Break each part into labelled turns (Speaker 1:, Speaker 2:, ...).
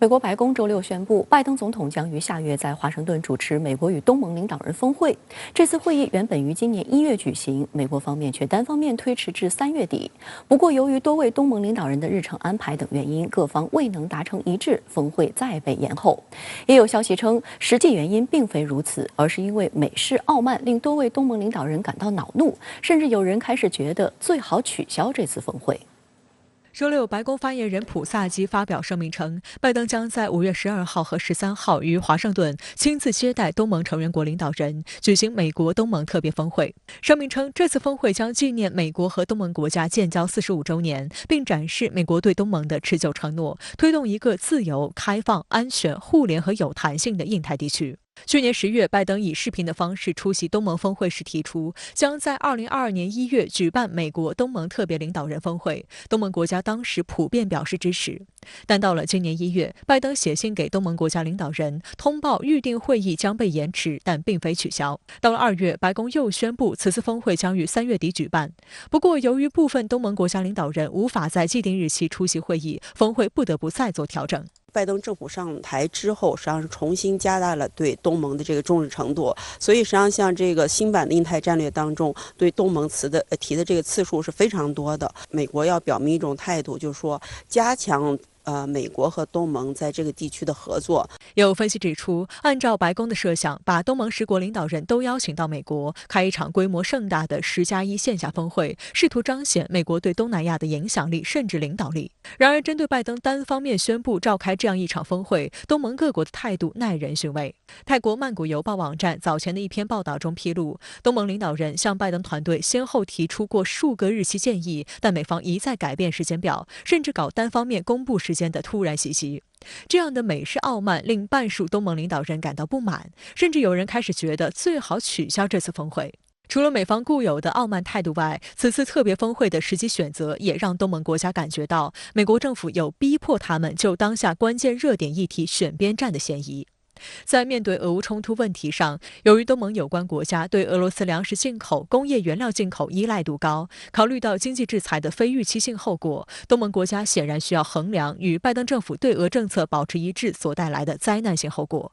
Speaker 1: 美国白宫周六宣布，拜登总统将于下月在华盛顿主持美国与东盟领导人峰会。这次会议原本于今年1月举行，美国方面却单方面推迟至3月底。不过，由于多位东盟领导人的日程安排等原因，各方未能达成一致，峰会再被延后。也有消息称，实际原因并非如此，而是因为美式傲慢令多位东盟领导人感到恼怒，甚至有人开始觉得最好取消这次峰会。
Speaker 2: 周六，白宫发言人普萨基发表声明称，拜登将在5月12号和13号于华盛顿亲自接待东盟成员国领导人，举行美国东盟特别峰会。声明称，这次峰会将纪念美国和东盟国家建交45周年，并展示美国对东盟的持久承诺，推动一个自由、开放、安全、互联和有弹性的印太地区。去年10月，拜登以视频的方式出席东盟峰会时提出，将在2022年1月举办美国东盟特别领导人峰会。东盟国家当时普遍表示支持。但到了今年1月，拜登写信给东盟国家领导人，通报预定会议将被延迟，但并非取消。到了2月，白宫又宣布此次峰会将于3月底举办。不过，由于部分东盟国家领导人无法在既定日期出席会议，峰会不得不再做调整。
Speaker 3: 拜登政府上台之后，实际上是重新加大了对东盟的这个重视程度，所以实际上像这个新版的印太战略当中，对东盟提的这个次数是非常多的。美国要表明一种态度，就是说加强美国和东盟在这个地区的合作。
Speaker 2: 有分析指出，按照白宫的设想，把东盟10国领导人都邀请到美国，开一场规模盛大的10+1线下峰会，试图彰显美国对东南亚的影响力甚至领导力。然而，针对拜登单方面宣布召开这样一场峰会，东盟各国的态度耐人寻味。泰国曼谷邮报网站早前的一篇报道中披露，东盟领导人向拜登团队先后提出过数个日期建议，但美方一再改变时间表，甚至搞单方面公布时间的突然袭击。这样的美式傲慢令半数东盟领导人感到不满，甚至有人开始觉得最好取消这次峰会。除了美方固有的傲慢态度外，此次特别峰会的时机选择也让东盟国家感觉到美国政府有逼迫他们就当下关键热点议题选边站的嫌疑。在面对俄乌冲突问题上，由于东盟有关国家对俄罗斯粮食进口、工业原料进口依赖度高，考虑到经济制裁的非预期性后果，东盟国家显然需要衡量与拜登政府对俄政策保持一致所带来的灾难性后果。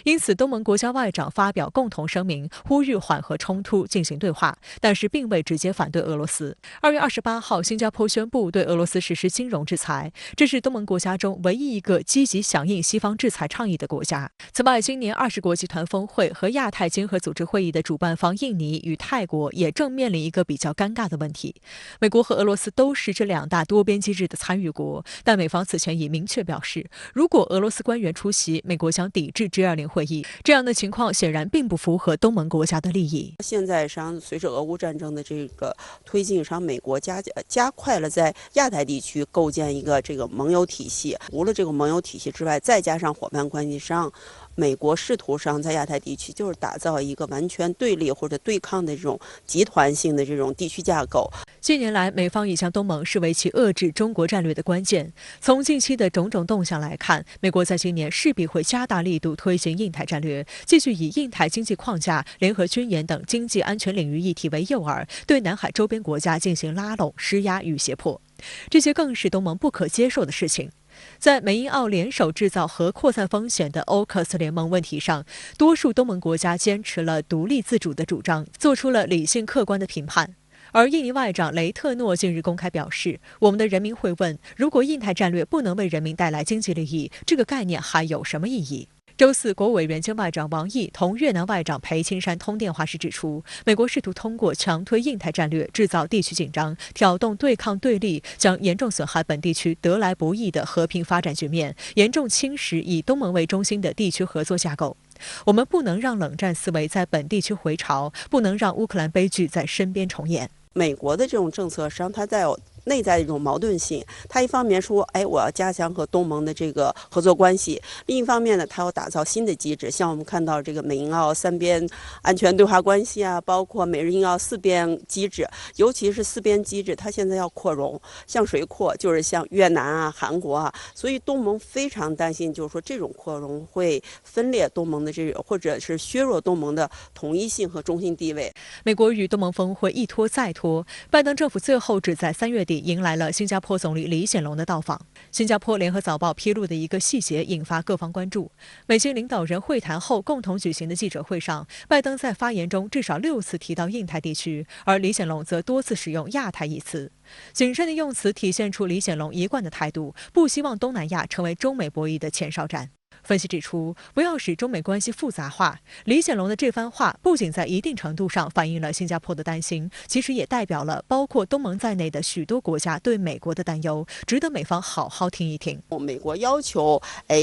Speaker 2: 因此，东盟国家外长发表共同声明，呼吁缓和冲突，进行对话，但是并未直接反对俄罗斯。2月28号，新加坡宣布对俄罗斯实施金融制裁，这是东盟国家中唯一一个积极响应西方制裁倡议的国家。此外，今年20国集团峰会和亚太经合组织会议的主办方印尼与泰国也正面临一个比较尴尬的问题。美国和俄罗斯都是这2大多边机制的参与国，但美方此前已明确表示，如果俄罗斯官员出席，美国将抵制G20会议。这样的情况显然并不符合东盟国家的利益。
Speaker 3: 现在实际上随着俄乌战争的这个推进，实际上美国加快了在亚太地区构建一个这个盟友体系。除了这个盟友体系之外，再加上伙伴关系上，美国试图上在亚太地区就是打造一个完全对立或者对抗的这种集团性的这种地区架构。
Speaker 2: 近年来，美方已将东盟视为其遏制中国战略的关键。从近期的种种动向来看，美国在今年势必会加大力度推行印太战略，继续以印太经济框架、联合军演等经济安全领域议题为诱饵，对南海周边国家进行拉拢、施压与胁迫。这些更是东盟不可接受的事情。在美英澳联手制造核扩散风险的 AUKUS 联盟问题上，多数东盟国家坚持了独立自主的主张，做出了理性客观的评判。而印尼外长雷特诺近日公开表示，我们的人民会问，如果印太战略不能为人民带来经济利益，这个概念还有什么意义？周四，国务委员兼外长王毅同越南外长裴青山通电话时指出，美国试图通过强推印太战略制造地区紧张，挑动对抗对立，将严重损害本地区得来不易的和平发展局面，严重侵蚀以东盟为中心的地区合作架构。我们不能让冷战思维在本地区回潮，不能让乌克兰悲剧在身边重演。
Speaker 3: 美国的这种政策实际上它带有内在的一种矛盾性，它一方面说，我要加强和东盟的这个合作关系；另一方面呢，它要打造新的机制，像我们看到这个美英澳3边安全对话关系啊，包括美日印澳4边机制，尤其是4边机制，它现在要扩容，向谁扩？就是向越南啊、韩国啊，所以东盟非常担心，就是说这种扩容会分裂东盟的这种，或者是削弱东盟的统一性和中心地位。
Speaker 2: 美国与东盟峰会一拖再拖，拜登政府最后只在3月底底迎来了新加坡总理李显龙的到访。新加坡联合早报披露的一个细节引发各方关注：美经领导人会谈后共同举行的记者会上，拜登在发言中至少6次提到印太地区，而李显龙则多次使用亚太一词。谨慎的用词体现出李显龙一贯的态度，不希望东南亚成为中美博弈的前哨战。分析指出，不要使中美关系复杂化。李显龙的这番话不仅在一定程度上反映了新加坡的担心，其实也代表了包括东盟在内的许多国家对美国的担忧，值得美方好好听一听。
Speaker 3: 美国要求，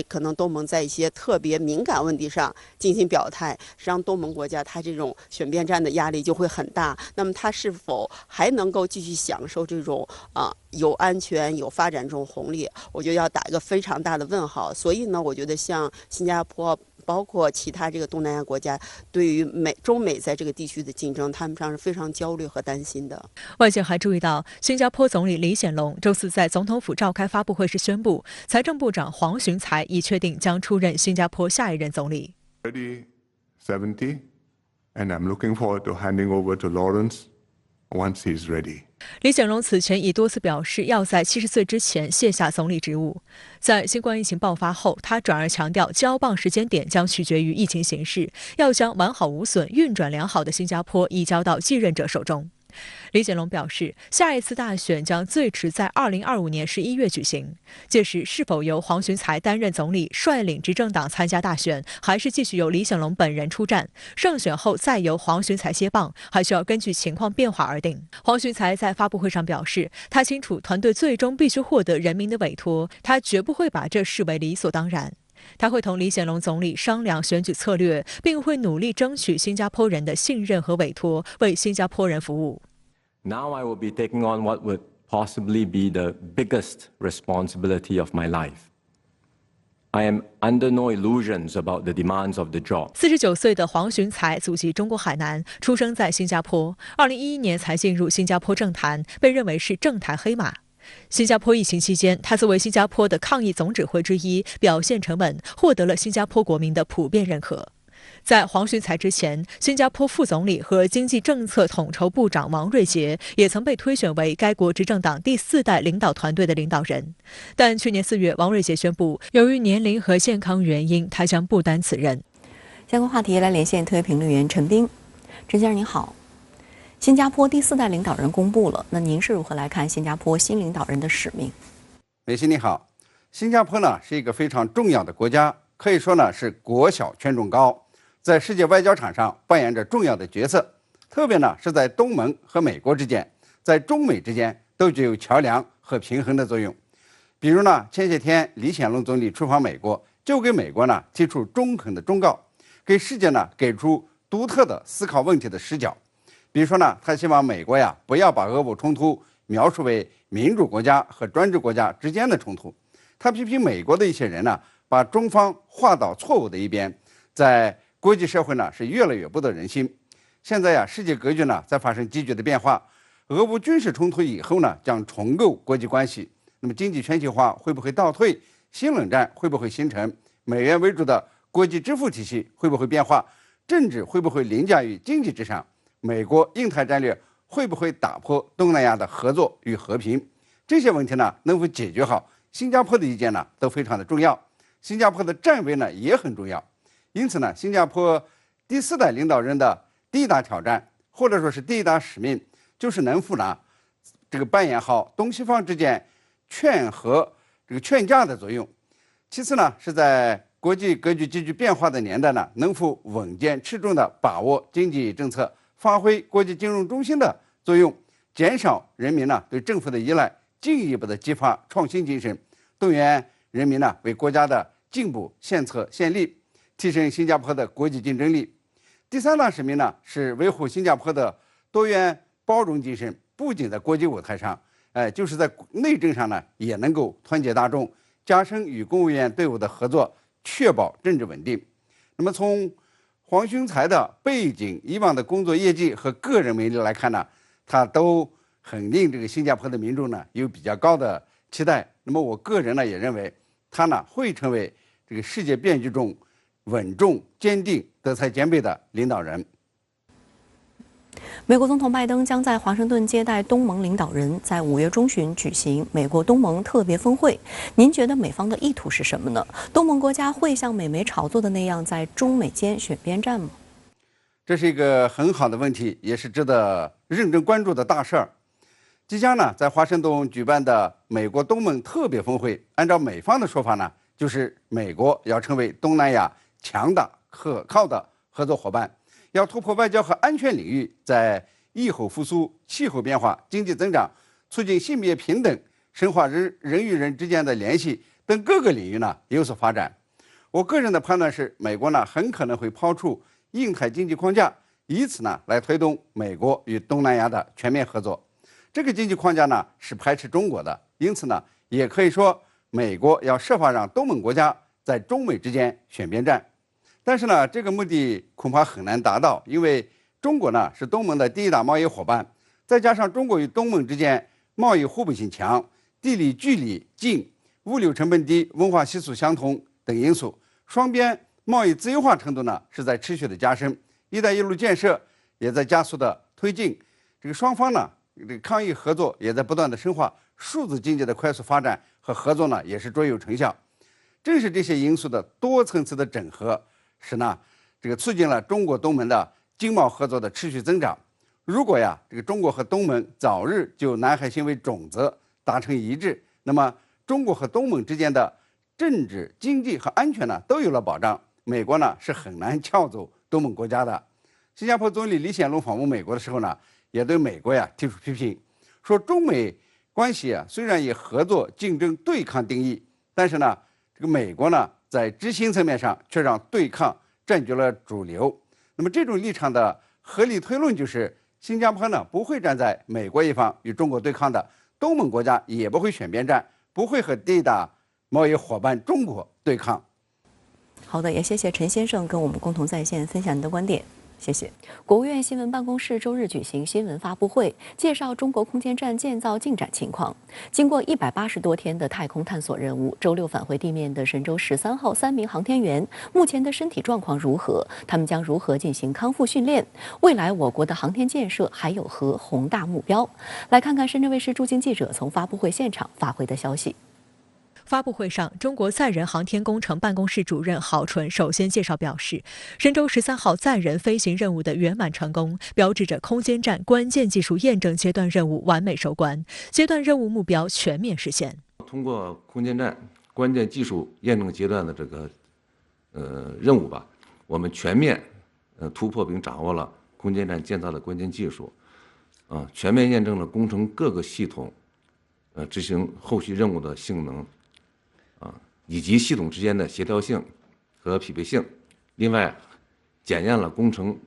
Speaker 3: 可能东盟在一些特别敏感问题上进行表态，实际上东盟国家它这种选边站的压力就会很大。那么它是否还能够继续享受这种有安全、有发展这种红利？我觉得要打一个非常大的问号。所以呢，我觉得像新加坡，包括其他这个东南亚国家，对于中美在这个地区的竞争，他们上是非常焦虑和担心的。
Speaker 2: 外界还注意到，新加坡总理李显龙周四在总统府召开发布会时宣布，财政部长黄循财已确定将出任新加坡下一任总理。
Speaker 4: Already 70, and I'm looking forward to handing over to Lawrence once he's ready.
Speaker 2: 李显龙此前已多次表示要在70岁之前卸下总理职务。在新冠疫情爆发后，他转而强调交棒时间点将取决于疫情形势，要将完好无损、运转良好的新加坡移交到继任者手中。李显龙表示，下一次大选将最迟在2025年11月举行，届时是否由黄循财担任总理，率领执政党参加大选，还是继续由李显龙本人出战，胜选后再由黄循财接棒，还需要根据情况变化而定。黄循财在发布会上表示，他清楚团队最终必须获得人民的委托，他绝不会把这视为理所当然。他会同李显龙总理商量选举策略，并会努力争取新加坡人的信任和委托，为新加坡人服务。
Speaker 5: Now I will be taking on what would possibly be the biggest responsibility of my life. I am under no illusions about the demands of the job.
Speaker 2: 49岁的黄循财祖籍中国海南，出生在新加坡，2011年才进入新加坡政坛，被认为是政坛黑马。新加坡疫情期间，他作为新加坡的抗疫总指挥之一，表现沉稳，获得了新加坡国民的普遍认可。在黄循财之前，新加坡副总理和经济政策统筹部长王瑞杰也曾被推选为该国执政党第4代领导团队的领导人。但去年4月，王瑞杰宣布，由于年龄和健康原因，他将不担此任。
Speaker 1: 相关话题来连线特约评论员陈斌。陈先生您好，新加坡第4代领导人公布了，那您是如何来看新加坡新领导人的使命？
Speaker 6: 美西你好，新加坡呢是一个非常重要的国家，可以说呢是国小权重高，在世界外交场上扮演着重要的角色，特别呢是在东盟和美国之间，在中美之间都具有桥梁和平衡的作用。比如呢，前些天李显龙总理出访美国，就给美国呢提出中肯的忠告，给世界呢给出独特的思考问题的视角。比如说呢，他希望美国呀不要把俄乌冲突描述为民主国家和专制国家之间的冲突。他批评美国的一些人呢，把中方划到错误的一边，在国际社会呢是越来越不得人心。现在呀，世界格局呢在发生急剧的变化，俄乌军事冲突以后呢将重构国际关系。那么经济全球化会不会倒退？新冷战会不会形成？美元为主的国际支付体系会不会变化？政治会不会凌驾于经济之上？美国印太战略会不会打破东南亚的合作与和平？这些问题呢能否解决好，新加坡的意见呢都非常的重要。新加坡的站位呢也很重要。因此呢，新加坡第4代领导人的第一大挑战，或者说是第一大使命，就是能否呢扮演好东西方之间劝和劝架的作用。其次呢，是在国际格局急剧变化的年代呢，能否稳健持重地把握经济政策，发挥国际金融中心的作用，减少人民呢对政府的依赖，进一步的激发创新精神，动员人民呢为国家的进步献策献力，提升新加坡的国际竞争力。第3大使命呢是维护新加坡的多元包容精神，不仅在国际舞台上，就是在内政上呢也能够团结大众，加深与公务员队伍的合作，确保政治稳定。那么从黄循财的背景、以往的工作业绩和个人魅力来看呢，他都很令这个新加坡的民众呢有比较高的期待。那么我个人呢也认为，他呢会成为这个世界变局中稳重、坚定、德才兼备的领导人。
Speaker 1: 美国总统拜登将在华盛顿接待东盟领导人，在5月中旬举行美国东盟特别峰会。您觉得美方的意图是什么呢？东盟国家会像美媒炒作的那样，在中美间选边站吗？
Speaker 6: 这是一个很好的问题，也是值得认真关注的大事儿。即将呢，在华盛顿举办的美国东盟特别峰会，按照美方的说法呢，就是美国要成为东南亚强大可靠的合作伙伴。要突破外交和安全领域，在疫后复苏、气候变化、经济增长、促进性别平等、深化人与人之间的联系等各个领域呢有所发展。我个人的判断是，美国呢很可能会抛出印太经济框架，以此呢来推动美国与东南亚的全面合作。这个经济框架呢是排斥中国的，因此呢也可以说，美国要设法让东盟国家在中美之间选边站。但是呢，这个目的恐怕很难达到，因为中国呢是东盟的第一大贸易伙伴，再加上中国与东盟之间贸易互补性强、地理距离近、物流成本低、文化习俗相同等因素，双边贸易自由化程度呢是在持续的加深，“一带一路”建设也在加速的推进，这个双方呢这个抗疫合作也在不断的深化，数字经济的快速发展和合作呢也是卓有成效。正是这些因素的多层次的整合，使呢这个促进了中国东盟的经贸合作的持续增长。如果这个中国和东盟早日就南海行为准则达成一致，那么中国和东盟之间的政治、经济和安全呢都有了保障，美国呢是很难撬走东盟国家的。新加坡总理李显龙访问美国的时候呢，也对美国提出批评，说中美关系虽然以合作、竞争、对抗定义，但是呢这个美国呢在执行层面上却让对抗占据了主流。那么这种立场的合理推论就是，新加坡呢不会站在美国一方与中国对抗的，东盟国家也不会选边站，不会和第一大贸易伙伴中国对抗。
Speaker 1: 好的，也谢谢陈先生跟我们共同在线分享你的观点。谢谢。国务院新闻办公室周日举行新闻发布会，介绍中国空间站建造进展情况。经过180多天的太空探索任务，周六返回地面的神舟13号3名航天员目前的身体状况如何？他们将如何进行康复训练？未来我国的航天建设还有何宏大目标？来看看深圳卫视驻京记者从发布会现场发回的消息。
Speaker 2: 发布会上，中国载人航天工程办公室主任郝纯首先介绍表示，神舟13号载人飞行任务的圆满成功，标志着空间站关键技术验证阶段任务完美收官，阶段任务目标全面实现。
Speaker 7: 通过空间站关键技术验证阶段的这个任务吧，我们全面突破并掌握了空间站建造的关键技术，全面验证了工程各个系统执行后续任务的性能。以及系统之间的协调性和匹配性。另外，检验了工程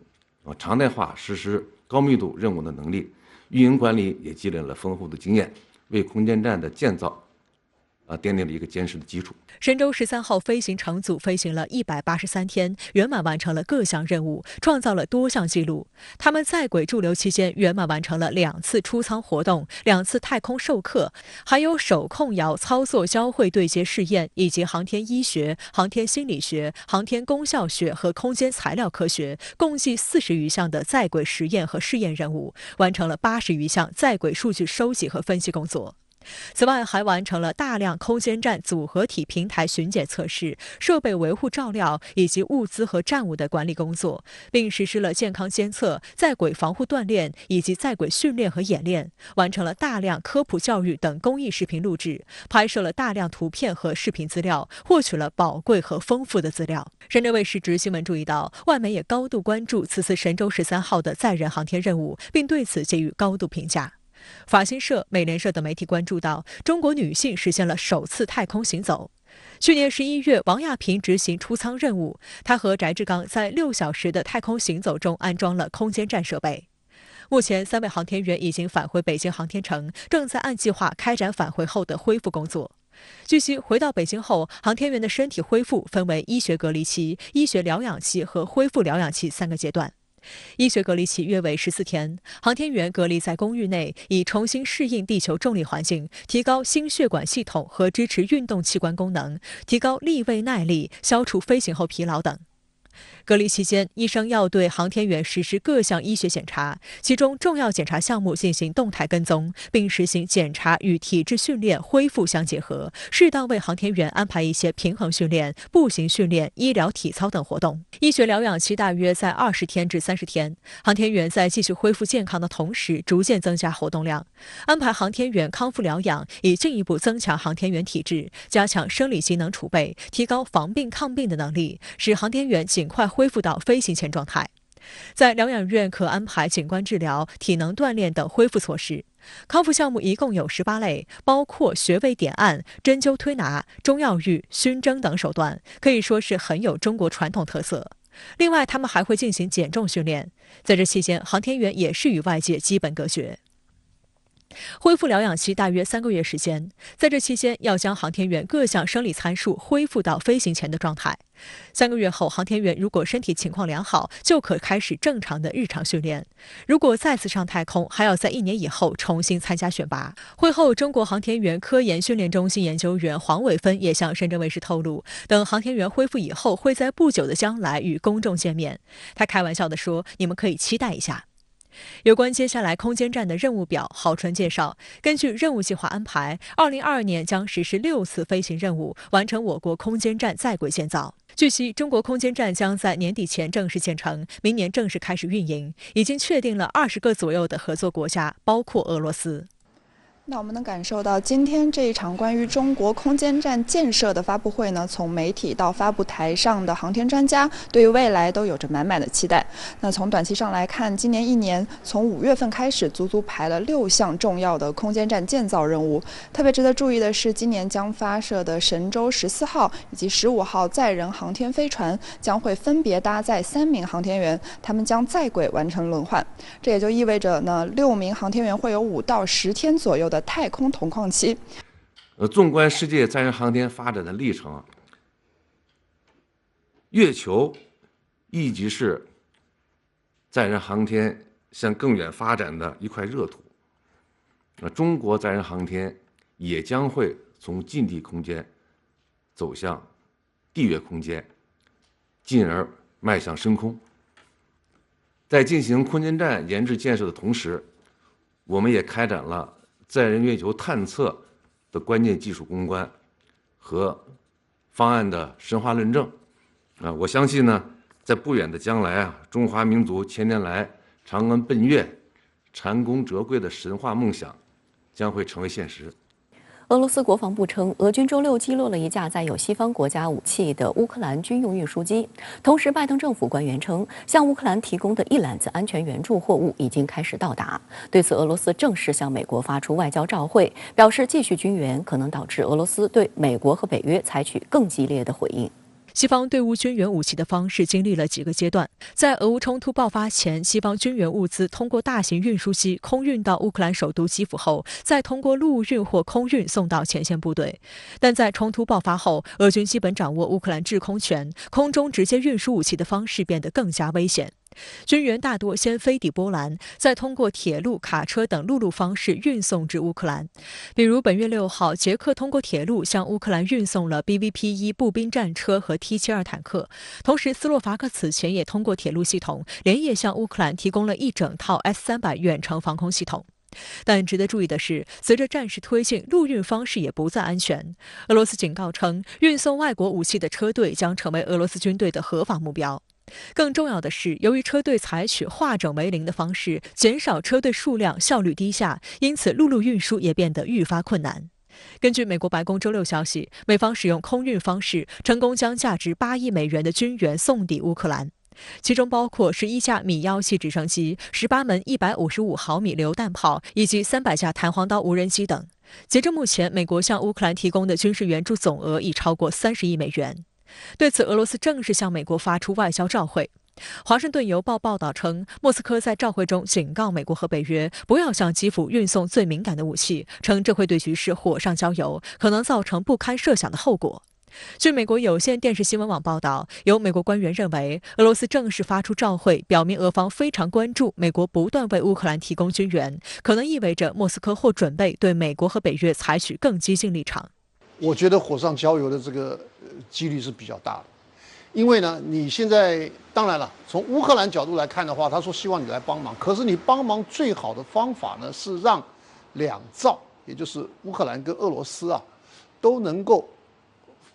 Speaker 7: 常态化实施高密度任务的能力，运营管理也积累了丰富的经验，为空间站的建造奠定了一个坚实的基础。
Speaker 2: 神舟13号飞行乘组飞行了183天，圆满完成了各项任务，创造了多项纪录。他们在轨驻留期间圆满完成了2次出舱活动、2次太空授课，还有手控摇操作交会对接试验，以及航天医学、航天心理学、航天功效学和空间材料科学共计40余项的在轨实验和试验任务，完成了80余项在轨数据收集和分析工作。此外，还完成了大量空间站组合体平台巡检测试、设备维护照料以及物资和站务的管理工作，并实施了健康监测、在轨防护锻炼以及在轨训练和演练，完成了大量科普教育等公益视频录制，拍摄了大量图片和视频资料，获取了宝贵和丰富的资料。深圳卫视执新闻注意到，外媒也高度关注此次神舟13号的载人航天任务，并对此给予高度评价。法新社、美联社等媒体关注到，中国女性实现了首次太空行走。去年11月，王亚平执行出舱任务，她和翟志刚在6小时的太空行走中安装了空间站设备。目前，3位航天员已经返回北京航天城，正在按计划开展返回后的恢复工作。据悉，回到北京后，航天员的身体恢复分为医学隔离期、医学疗养期和恢复疗养期3个阶段。医学隔离期约为14天，航天员隔离在公寓内，以重新适应地球重力环境，提高心血管系统和支持运动器官功能，提高立位耐力，消除飞行后疲劳等。隔离期间，医生要对航天员实施各项医学检查，其中重要检查项目进行动态跟踪，并实行检查与体质训练恢复相结合，适当为航天员安排一些平衡训练、步行训练、医疗体操等活动。医学疗养期大约在20天至30天，航天员在继续恢复健康的同时，逐渐增加活动量，安排航天员康复疗养，以进一步增强航天员体质，加强生理机能储备，提高防病抗病的能力，使航天员尽快恢复到飞行前状态。在疗养院可安排景观治疗、体能锻炼等恢复措施。康复项目一共有18类，包括穴位点按、针灸推拿、中药浴、熏蒸等手段，可以说是很有中国传统特色。另外，他们还会进行减重训练。在这期间，航天员也是与外界基本隔绝。恢复疗养期大约3个月时间，在这期间要将航天员各项生理参数恢复到飞行前的状态。3个月后，航天员如果身体情况良好，就可开始正常的日常训练。如果再次上太空，还要在1年以后重新参加选拔。会后，中国航天员科研训练中心研究员黄伟芬也向深圳卫视透露，等航天员恢复以后，会在不久的将来与公众见面。他开玩笑地说：“你们可以期待一下。”有关接下来空间站的任务表，郝纯介绍，根据任务计划安排，2022年将实施6次飞行任务，完成我国空间站在轨建造。据悉，中国空间站将在年底前正式建成，明年正式开始运营，已经确定了20个左右的合作国家，包括俄罗斯。
Speaker 8: 那我们能感受到，今天这一场关于中国空间站建设的发布会呢，从媒体到发布台上的航天专家，对于未来都有着满满的期待。那从短期上来看，今年1年，从5月份开始，足足排了6项重要的空间站建造任务。特别值得注意的是，今年将发射的神舟14号以及15号载人航天飞船，将会分别搭载3名航天员，他们将在轨完成轮换。这也就意味着呢，6名航天员会有5到10天左右的太空同框期。
Speaker 7: 纵观世界载人航天发展的历程，月球一直是载人航天向更远发展的一块热土。中国载人航天也将会从近地空间走向地月空间，进而迈向深空。在进行空间站研制建设的同时，我们也开展了载人月球探测的关键技术攻关和方案的深化论证。我相信呢，在不远的将来中华民族千年来长征奔月、蟾宫折桂的神话梦想将会成为现实。
Speaker 1: 俄罗斯国防部称，俄军周6击落了一架载有西方国家武器的乌克兰军用运输机。同时，拜登政府官员称，向乌克兰提供的一揽子安全援助货物已经开始到达。对此，俄罗斯正式向美国发出外交照会，表示继续军援可能导致俄罗斯对美国和北约采取更激烈的回应。
Speaker 2: 西方对乌军援武器的方式经历了几个阶段。在俄乌冲突爆发前，西方军援物资通过大型运输机空运到乌克兰首都基辅后，再通过陆运或空运送到前线部队。但在冲突爆发后，俄军基本掌握乌克兰制空权，空中直接运输武器的方式变得更加危险。军援大多先飞抵波兰，再通过铁路、卡车等陆路方式运送至乌克兰。比如本月6号，捷克通过铁路向乌克兰运送了 BVP-1 步兵战车和 T-72坦克，同时斯洛伐克此前也通过铁路系统连夜向乌克兰提供了一整套 S-300远程防空系统。但值得注意的是，随着战事推进，陆运方式也不再安全。俄罗斯警告称，运送外国武器的车队将成为俄罗斯军队的合法目标。更重要的是，由于车队采取化整为零的方式，减少车队数量，效率低下，因此陆路运输也变得愈发困难。根据美国白宫周6消息，美方使用空运方式，成功将价值8亿美元的军援送抵乌克兰，其中包括11架米1系直升机、18门155毫米榴弹炮以及300架弹簧刀无人机等。截至目前，美国向乌克兰提供的军事援助总额已超过30亿美元。对此，俄罗斯正式向美国发出外交照会。华盛顿邮报报道称，莫斯科在照会中警告美国和北约不要向基辅运送最敏感的武器，称这会对局势火上浇油，可能造成不堪设想的后果。据美国有线电视新闻网报道，有美国官员认为，俄罗斯正式发出照会，表明俄方非常关注美国不断为乌克兰提供军援，可能意味着莫斯科或准备对美国和北约采取更激进立场。
Speaker 9: 我觉得火上浇油的这个几率是比较大的，因为呢，你现在当然了，从乌克兰角度来看的话，他说希望你来帮忙，可是你帮忙最好的方法呢，是让两造，也就是乌克兰跟俄罗斯啊，都能够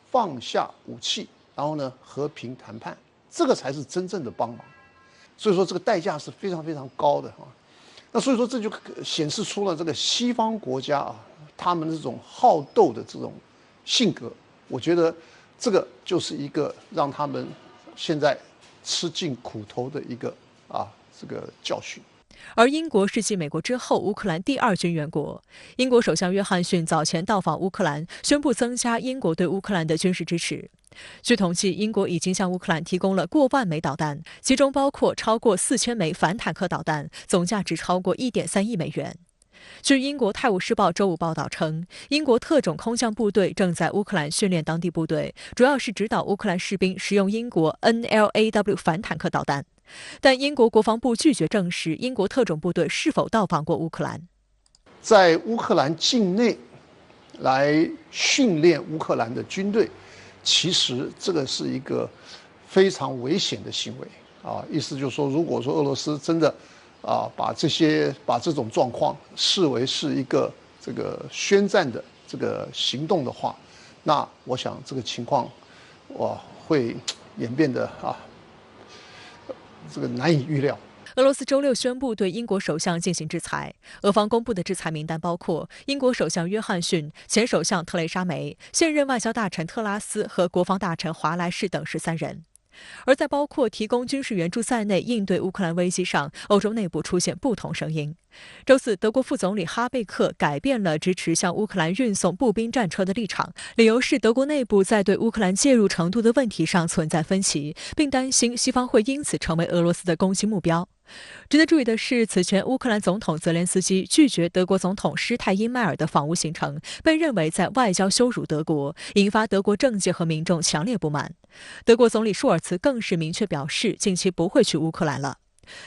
Speaker 9: 放下武器，然后呢和平谈判，这个才是真正的帮忙。所以说这个代价是非常非常高的啊。那所以说这就显示出了这个西方国家啊，他们这种好斗的这种性格，我觉得这个就是一个让他们现在吃尽苦头的一个这个教训。
Speaker 2: 而英国是继美国之后乌克兰第2军援国。英国首相约翰逊早前到访乌克兰，宣布增加英国对乌克兰的军事支持。据统计，英国已经向乌克兰提供了过万枚导弹，其中包括超过4000枚反坦克导弹，总价值超过1.3亿美元。据英国《泰晤士报》周五报道称，英国特种空降部队正在乌克兰训练当地部队，主要是指导乌克兰士兵使用英国 NLAW 反坦克导弹。但英国国防部拒绝证实英国特种部队是否到访过乌克兰。
Speaker 9: 在乌克兰境内来训练乌克兰的军队，其实这个是一个非常危险的行为啊！意思就是说，如果说俄罗斯真的把这种状况视为是一个这个宣战的这个行动的话，那我想这个情况会演变的这个难以预料。
Speaker 2: 俄罗斯周6宣布对英国首相进行制裁，俄方公布的制裁名单包括英国首相约翰逊、前首相特蕾莎梅、现任外交大臣特拉斯和国防大臣华莱士等13人。而在包括提供军事援助在内应对乌克兰危机上，欧洲内部出现不同声音。周四，德国副总理哈贝克改变了支持向乌克兰运送步兵战车的立场，理由是德国内部在对乌克兰介入程度的问题上存在分歧，并担心西方会因此成为俄罗斯的攻击目标。值得注意的是，此前乌克兰总统泽连斯基拒绝德国总统施泰因迈尔的访乌行程，被认为在外交羞辱德国，引发德国政界和民众强烈不满。德国总理舒尔茨更是明确表示，近期不会去乌克兰了。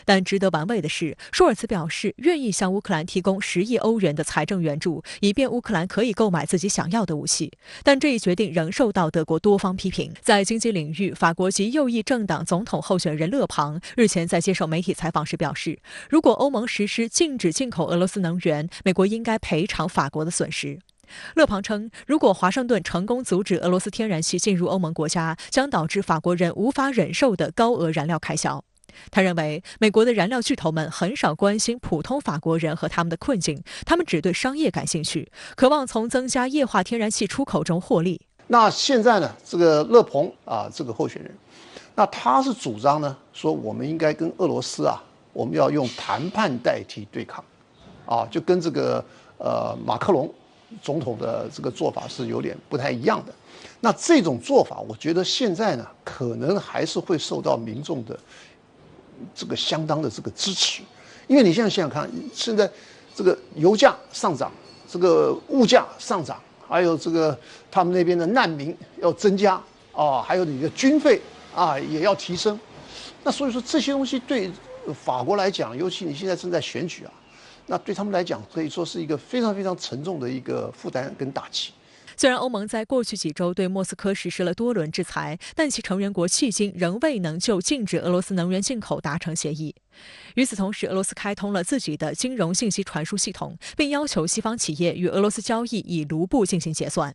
Speaker 2: 但值得玩味的是，舒尔茨表示愿意向乌克兰提供10亿欧元的财政援助，以便乌克兰可以购买自己想要的武器。但这一决定仍受到德国多方批评。在经济领域，法国籍右翼政党总统候选人勒庞日前在接受媒体采访时表示，如果欧盟实施禁止进口俄罗斯能源，美国应该赔偿法国的损失。勒庞称，如果华盛顿成功阻止俄罗斯天然气进入欧盟国家，将导致法国人无法忍受的高额燃料开销。他认为，美国的燃料巨头们很少关心普通法国人和他们的困境，他们只对商业感兴趣，渴望从增加液化天然气出口中获利。
Speaker 9: 那现在呢，这个勒庞这个候选人，那他是主张呢，说我们应该跟俄罗斯我们要用谈判代替对抗，就跟这个马克龙总统的这个做法是有点不太一样的。那这种做法，我觉得现在呢，可能还是会受到民众的这个相当的这个支持，因为你现在想想看，现在这个油价上涨，这个物价上涨，还有这个他们那边的难民要增加还有你的军费也要提升，那所以说这些东西对法国来讲，尤其你现在正在选举那对他们来讲可以说是一个非常非常沉重的一个负担跟打击。
Speaker 2: 虽然欧盟在过去几周对莫斯科实施了多轮制裁，但其成员国迄今仍未能就禁止俄罗斯能源进口达成协议。与此同时，俄罗斯开通了自己的金融信息传输系统，并要求西方企业与俄罗斯交易以卢布进行结算。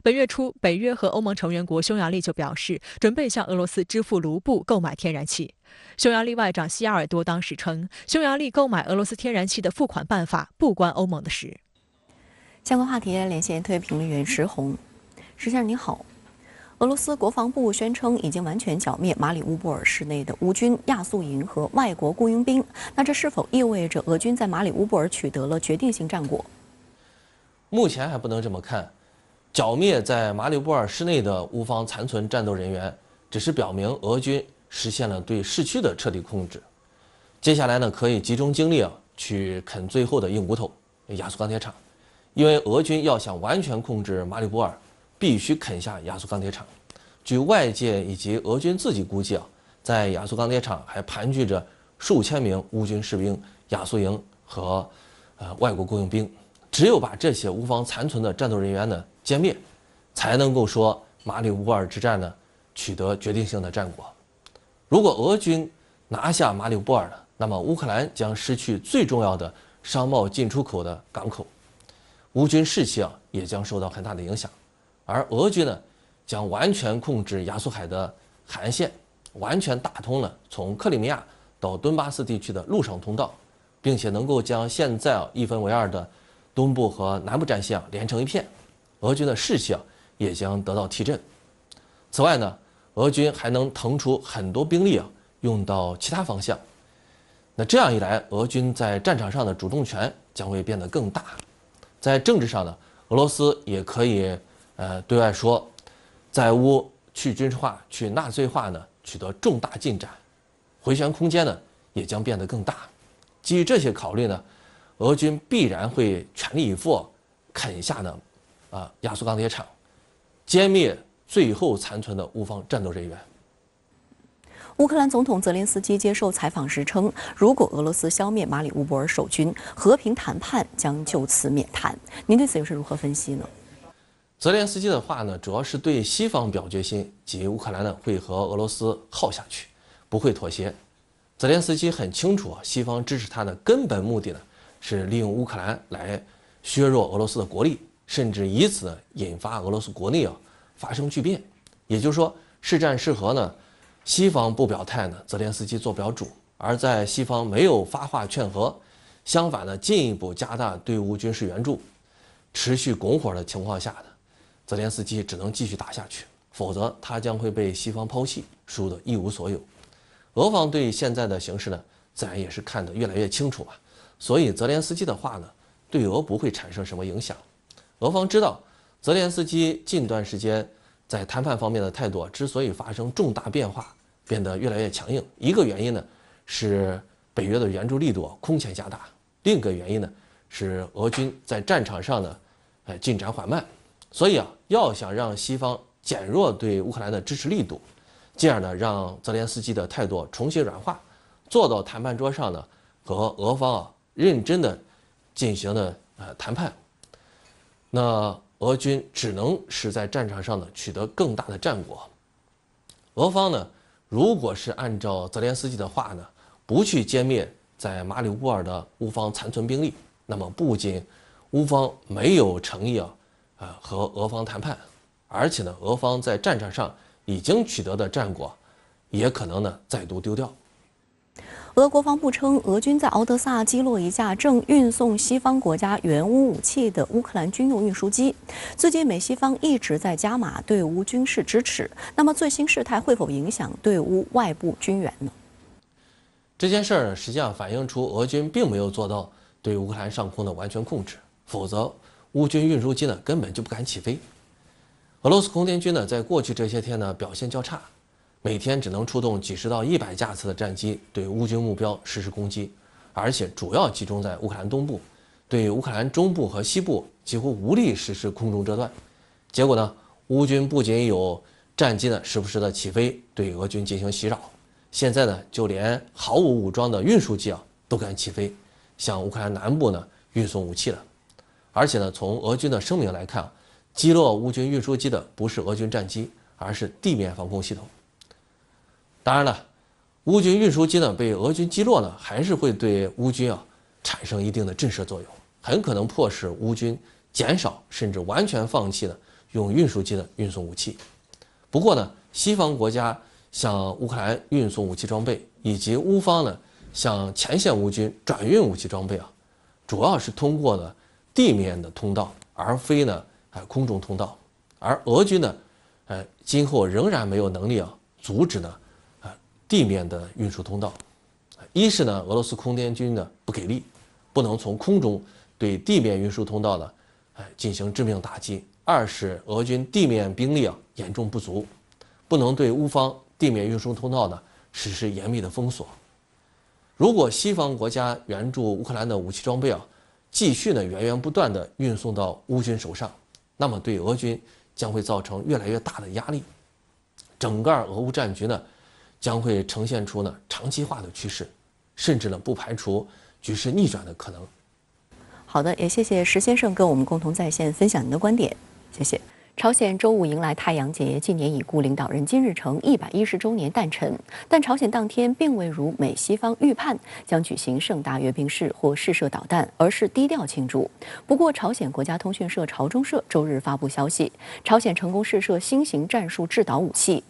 Speaker 2: 本月初，北约和欧盟成员国匈牙利就表示，准备向俄罗斯支付卢布购买天然气。匈牙利外长西亚尔多当时称，匈牙利购买俄罗斯天然气的付款办法不关欧盟的事。
Speaker 1: 相关话题连线特约评论员石红。石先生您好，俄罗斯国防部宣称已经完全剿灭马里乌波尔市内的乌军、亚速营和外国雇佣兵，那这是否意味着俄军在马里乌波尔取得了决定性战果？
Speaker 10: 目前还不能这么看，剿灭在马里乌波尔市内的乌方残存战斗人员，只是表明俄军实现了对市区的彻底控制。接下来呢，可以集中精力去啃最后的硬骨头——亚速钢铁厂。因为俄军要想完全控制马里乌波尔，必须啃下亚速钢铁厂。据外界以及俄军自己估计在亚速钢铁厂还盘踞着数千名乌军士兵、亚速营和外国雇佣兵。只有把这些乌方残存的战斗人员呢歼灭，才能够说马里乌波尔之战呢取得决定性的战果。如果俄军拿下马里乌波尔呢，那么乌克兰将失去最重要的商贸进出口的港口，乌军士气也将受到很大的影响。而俄军呢，将完全控制亚速海的海岸线，完全打通了从克里米亚到顿巴斯地区的陆上通道，并且能够将现在一分为二的东部和南部战线连成一片，俄军的士气也将得到提振。此外呢，俄军还能腾出很多兵力用到其他方向。那这样一来，俄军在战场上的主动权将会变得更大。在政治上呢，俄罗斯也可以对外说，在乌去军事化、去纳粹化呢取得重大进展，回旋空间呢也将变得更大。基于这些考虑呢，俄军必然会全力以赴啃下呢亚速钢铁厂，歼灭最后残存的乌方战斗人员。
Speaker 1: 乌克兰总统泽连斯基接受采访时称，如果俄罗斯消灭马里乌波尔守军，和平谈判将就此免谈。您对此又是如何分析呢？
Speaker 10: 泽连斯基的话呢，主要是对西方表决心，即乌克兰呢会和俄罗斯耗下去，不会妥协。泽连斯基很清楚西方支持他的根本目的呢，是利用乌克兰来削弱俄罗斯的国力，甚至以此呢引发俄罗斯国内发生巨变。也就是说，是战是和呢，西方不表态呢，泽连斯基做不了主；而在西方没有发话劝和，相反呢，进一步加大对乌军事援助，持续拱火的情况下呢，泽连斯基只能继续打下去，否则他将会被西方抛弃，输得一无所有。俄方对现在的形势呢，自然也是看得越来越清楚所以泽连斯基的话呢，对俄不会产生什么影响。俄方知道，泽连斯基近段时间在谈判方面的态度之所以发生重大变化，变得越来越强硬，一个原因呢是北约的援助力度空前加大，另一个原因呢是俄军在战场上呢进展缓慢。所以要想让西方减弱对乌克兰的支持力度，进而呢让泽连斯基的态度重新软化，坐到谈判桌上呢和俄方认真的进行的谈判，那俄军只能是在战场上呢取得更大的战果。俄方呢如果是按照泽连斯基的话呢，不去歼灭在马里乌波尔的乌方残存兵力，那么不仅乌方没有诚意和俄方谈判，而且呢，俄方在战场上已经取得的战果，也可能呢再度丢掉。
Speaker 1: 俄国防部称，俄军在敖德萨击落一架正运送西方国家援乌武器的乌克兰军用运输机。最近美西方一直在加码对乌军事支持，那么最新事态会否影响对乌外部军援呢？
Speaker 10: 这件事呢，实际上反映出俄军并没有做到对乌克兰上空的完全控制，否则乌军运输机呢根本就不敢起飞。俄罗斯空天军呢在过去这些天呢表现较差，每天只能出动几十到100架次的战机对乌军目标实施攻击，而且主要集中在乌克兰东部，对乌克兰中部和西部几乎无力实施空中遮断。结果呢，乌军不仅有战机呢时不时的起飞对俄军进行袭扰，现在呢就连毫无武装的运输机都敢起飞，向乌克兰南部呢运送武器了。而且呢，从俄军的声明来看，击落乌军运输机的不是俄军战机，而是地面防空系统。当然了，乌军运输机呢被俄军击落呢，还是会对乌军产生一定的震慑作用，很可能迫使乌军减少甚至完全放弃了用运输机的运送武器。不过呢，西方国家向乌克兰运送武器装备，以及乌方呢向前线乌军转运武器装备主要是通过了地面的通道，而非呢空中通道。而俄军呢今后仍然没有能力阻止呢地面的运输通道。一是呢俄罗斯空天军的不给力，不能从空中对地面运输通道呢进行致命打击；二是俄军地面兵力严重不足，不能对乌方地面运输通道呢实施严密的封锁。如果西方国家援助乌克兰的武器装备继续呢源源不断的运送到乌军手上，那么对俄军将会造成越来越大的压力，整个俄乌战局呢将会呈现出呢长期化的趋势，甚至呢不排除局势逆转的可能。
Speaker 1: 好的，也谢谢石先生跟我们共同在线分享您的观点，谢谢。朝鲜周五迎来太阳节，今年已故领导人金日成110周年诞辰。但朝鲜当天并未如美西方预判将举行盛大阅兵式或试射导弹，而是低调庆祝。不过，朝鲜国家通讯社朝中社周日发布消息，朝鲜成功试射新型战术制导武器。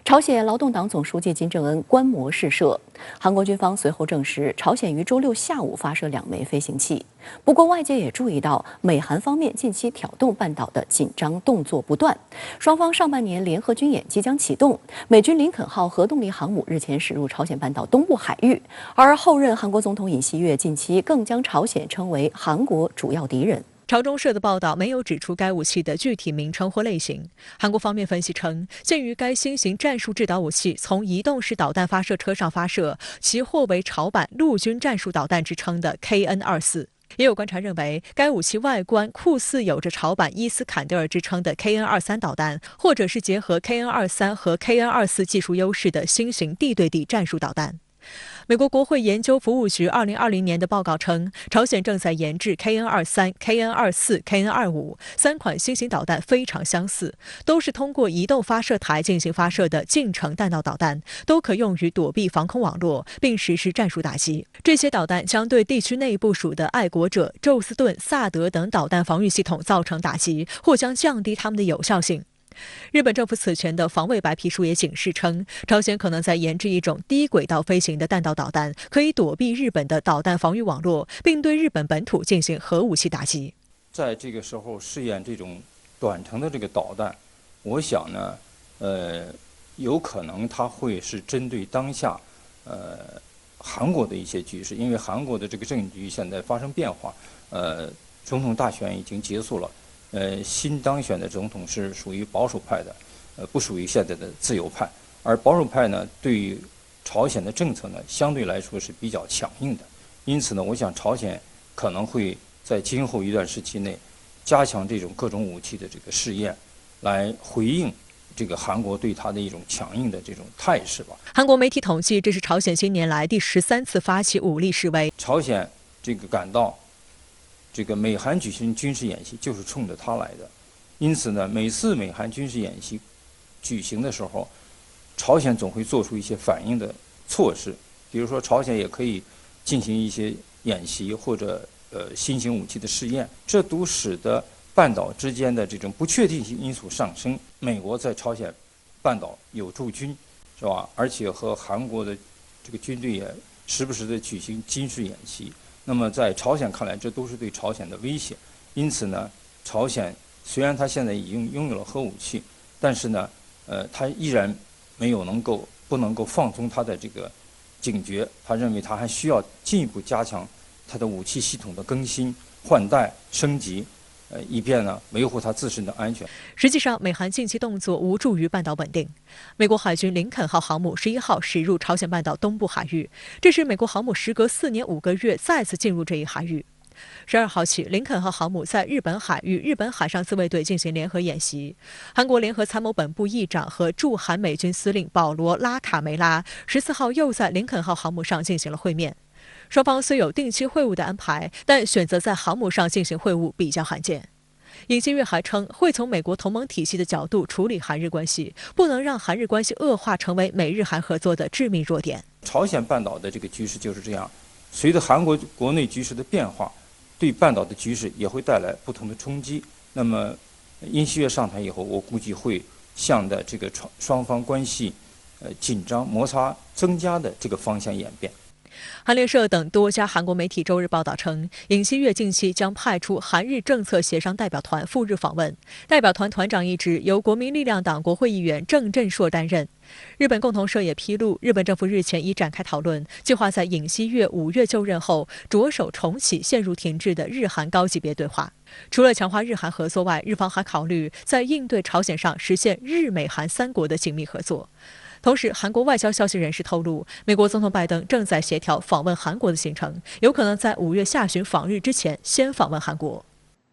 Speaker 1: 朝鲜劳动党总书记金正恩观摩试射，韩国军方随后证实，朝鲜于周六下午发射2枚飞行器。不过，外界也注意到，美韩方面近期挑动半岛的紧张动作不断，双方上半年联合军演即将启动。美军林肯号核动力航母日前驶入朝鲜半岛东部海域，而后任韩国总统尹锡悦近期更将朝鲜称为韩国主要敌人。
Speaker 2: 朝中社的报道没有指出该武器的具体名称或类型。韩国方面分析称，鉴于该新型战术制导武器从移动式导弹发射车上发射，其或为朝版陆军战术导弹之称的 KN-24。也有观察认为，该武器外观酷似有着朝版伊斯坎德尔之称的 KN-23导弹，或者是结合 KN-23和 KN-24技术优势的新型地对地战术导弹。美国国会研究服务局2020年的报告称，朝鲜正在研制 KN-23、KN-24、KN-25 3款新型导弹，非常相似，都是通过移动发射台进行发射的近程弹道导弹，都可用于躲避防空网络，并实施战术打击。这些导弹将对地区内部署的爱国者、宙斯盾、萨德等导弹防御系统造成打击，或将降低它们的有效性。日本政府此前的防卫白皮书也警示称，朝鲜可能在研制一种低轨道飞行的弹道导弹，可以躲避日本的导弹防御网络，并对日本本土进行核武器打击。
Speaker 11: 在这个时候试验这种短程的这个导弹，我想呢，有可能它会是针对当下韩国的一些局势，因为韩国的这个政局现在发生变化，总统大选已经结束了。新当选的总统是属于保守派的，不属于现在的自由派。而保守派呢，对于朝鲜的政策呢，相对来说是比较强硬的。因此呢，我想朝鲜可能会在今后一段时期内，加强这种各种武器的这个试验，来回应这个韩国对它的一种强硬的这种态势吧。
Speaker 2: 韩国媒体统计，这是朝鲜新年来第13次发起武力示威。
Speaker 11: 朝鲜这个感到，这个美韩举行军事演习就是冲着它来的，因此呢，每次美韩军事演习举行的时候，朝鲜总会做出一些反应的措施，比如说朝鲜也可以进行一些演习或者新型武器的试验，这都使得半岛之间的这种不确定性因素上升。美国在朝鲜半岛有驻军，是吧？而且和韩国的这个军队也时不时的举行军事演习。那么在朝鲜看来，这都是对朝鲜的威胁。因此呢，朝鲜虽然它现在已经拥有了核武器，但是呢，它依然不能够放松它的这个警觉。他认为它还需要进一步加强它的武器系统的更新、换代、升级。以便呢维护它自身的安全。
Speaker 2: 实际上，美韩近期动作无助于半岛稳定。美国海军林肯号航母11号驶入朝鲜半岛东部海域，这是美国航母时隔4年5个月再次进入这一海域。12号起，林肯号航母在日本海与日本海上自卫队进行联合演习。韩国联合参谋本部议长和驻韩美军司令保罗·拉卡梅拉14号又在林肯号航母上进行了会面。双方虽有定期会晤的安排，但选择在航母上进行会晤比较罕见。尹锡悦还称，会从美国同盟体系的角度处理韩日关系，不能让韩日关系恶化成为美日韩合作的致命弱点。
Speaker 11: 朝鲜半岛的这个局势就是这样，随着韩国国内局势的变化，对半岛的局势也会带来不同的冲击。那么，尹锡悦上台以后，我估计会向的这个双方关系紧张摩擦增加的这个方向演变。
Speaker 2: 韩联社等多家韩国媒体周日报道称，尹锡悦近期将派出韩日政策协商代表团赴日访问，代表团团长一职由国民力量党国会议员郑振硕担任。日本共同社也披露，日本政府日前已展开讨论，计划在尹锡悦5月就任后，着手重启陷入停滞的日韩高级别对话。除了强化日韩合作外，日方还考虑在应对朝鲜上实现日美韩3国的紧密合作。同时，韩国外交消息人士透露，美国总统拜登正在协调访问韩国的行程，有可能在5月下旬访日之前先访问韩国。